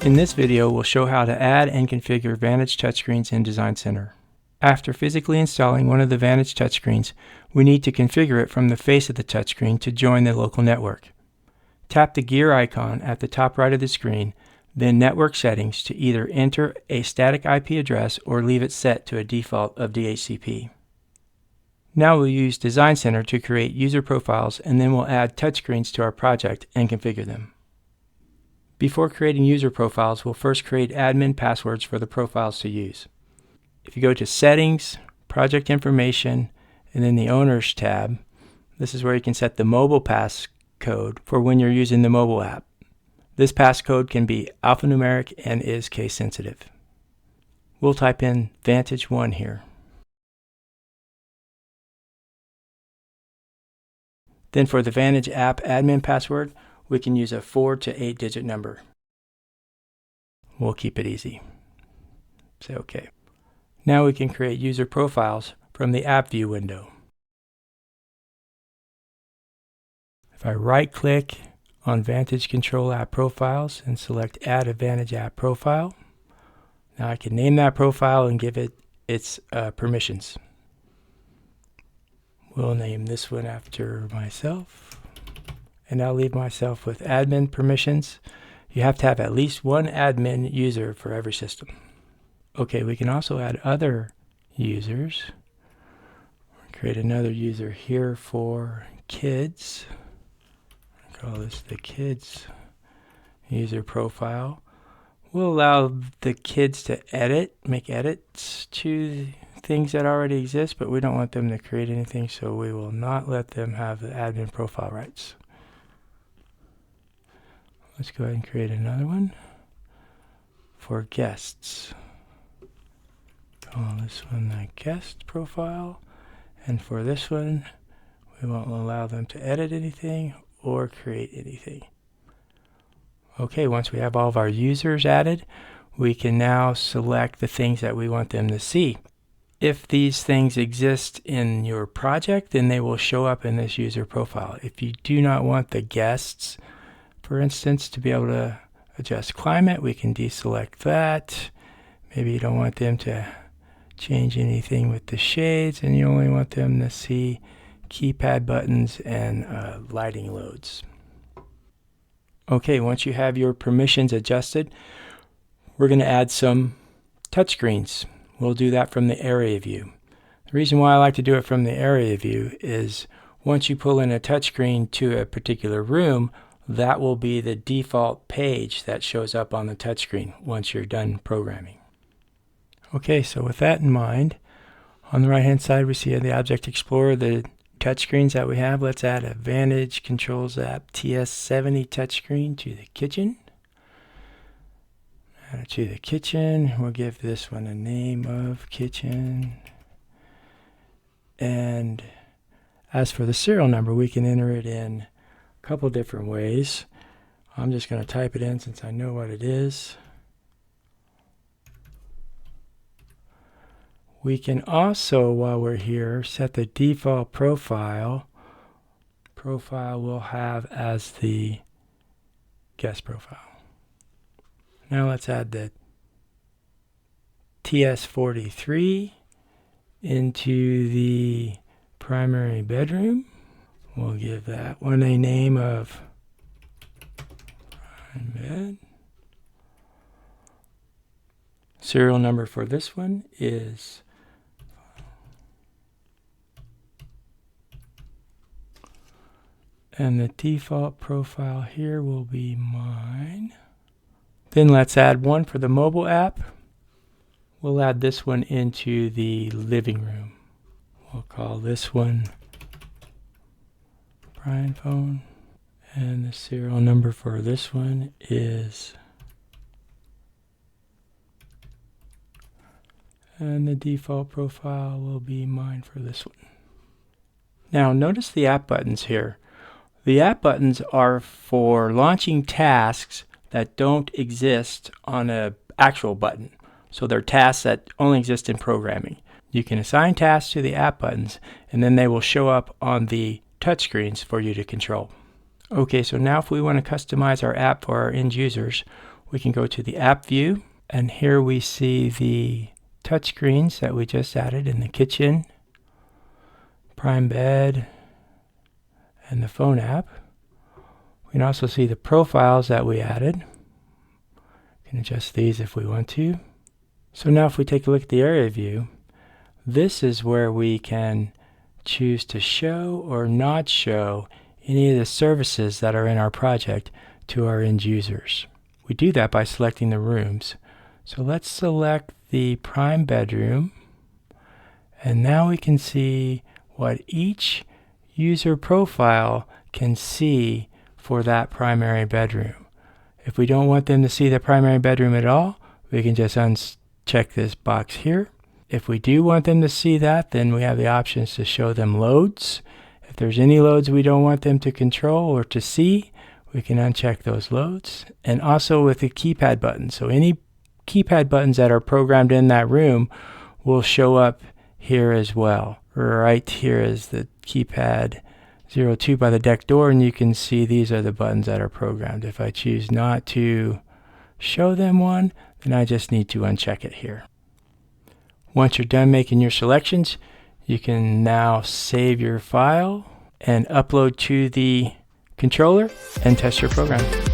In this video, we'll show how to add and configure Vantage touchscreens in Design Center. After physically installing one of the Vantage touchscreens, we need to configure it from the face of the touchscreen to join the local network. Tap the gear icon at the top right of the screen, then Network Settings to either enter a static IP address or leave it set to a default of DHCP. Now we'll use Design Center to create user profiles, and then we'll add touchscreens to our project and configure them. Before creating user profiles, we'll first create admin passwords for the profiles to use. If you go to Settings, Project Information, and then the Owners tab, this is where you can set the mobile passcode for when you're using the mobile app. This passcode can be alphanumeric and is case sensitive. We'll type in Vantage 1 here. Then for the Vantage app admin password, we can use a 4 to 8 digit number. We'll keep it easy. Say OK. Now we can create user profiles from the App View window. If I right-click on Vantage Control App Profiles and select Add a Vantage App Profile, now I can name that profile and give it its permissions. We'll name this one after myself. And I'll leave myself with admin permissions. You have to have at least one admin user for every system. Okay, we can also add other users. Create another user here for kids. Call this the kids user profile. We'll allow the kids to make edits to things that already exist, but we don't want them to create anything, so we will not let them have the admin profile rights. Let's go ahead and create another one for guests. Call this one the guest profile. And for this one, we won't allow them to edit anything or create anything. Okay, once we have all of our users added, we can now select the things that we want them to see. If these things exist in your project, then they will show up in this user profile. If you do not want the guests, for instance, to be able to adjust climate, we can deselect that. Maybe you don't want them to change anything with the shades, and you only want them to see keypad buttons and lighting loads. Okay, once you have your permissions adjusted, we're going to add some touchscreens. We'll do that from the area view. The reason why I like to do it from the area view is once you pull in a touchscreen to a particular room, that will be the default page that shows up on the touchscreen once you're done programming. Okay, so with that in mind, on the right hand side we see in the Object Explorer the touchscreens that we have. Let's add a Vantage Controls App TS70 touchscreen to the kitchen. Add it to the kitchen. We'll give this one a name of kitchen. And as for the serial number, we can enter it in a couple different ways. I'm just going to type it in since I know what it is. We can also, while we're here, set the default profile. Profile we'll have as the guest profile. Now let's add the TS43 into the primary bedroom. We'll give that one a name of prime bed. Serial number for this one is and the default profile here will be mine. Then let's add one for the mobile app. We'll add this one into the living room. We'll call this one Brian phone. And the serial number for this one is, and the default profile will be mine for this one. Now notice the app buttons here. The app buttons are for launching tasks that don't exist on an actual button. So they're tasks that only exist in programming. You can assign tasks to the app buttons, and then they will show up on the touchscreens for you to control. Okay, so now if we want to customize our app for our end users, we can go to the app view, and here we see the touchscreens that we just added in the kitchen, prime bed, and the phone app. We can also see the profiles that we added. We can adjust these if we want to. So now if we take a look at the area view, this is where we can choose to show or not show any of the services that are in our project to our end users. We do that by selecting the rooms. So let's select the prime bedroom, and now we can see what each user profile can see for that primary bedroom. If we don't want them to see the primary bedroom at all, we can just uncheck this box here. If we do want them to see that, then we have the options to show them loads. If there's any loads we don't want them to control or to see, we can uncheck those loads. And also with the keypad buttons. So any keypad buttons that are programmed in that room will show up here as well. Right here is the keypad 02 by the deck door, and you can see these are the buttons that are programmed. If I choose not to show them one, then I just need to uncheck it here. Once you're done making your selections, you can now save your file and upload to the controller and test your program.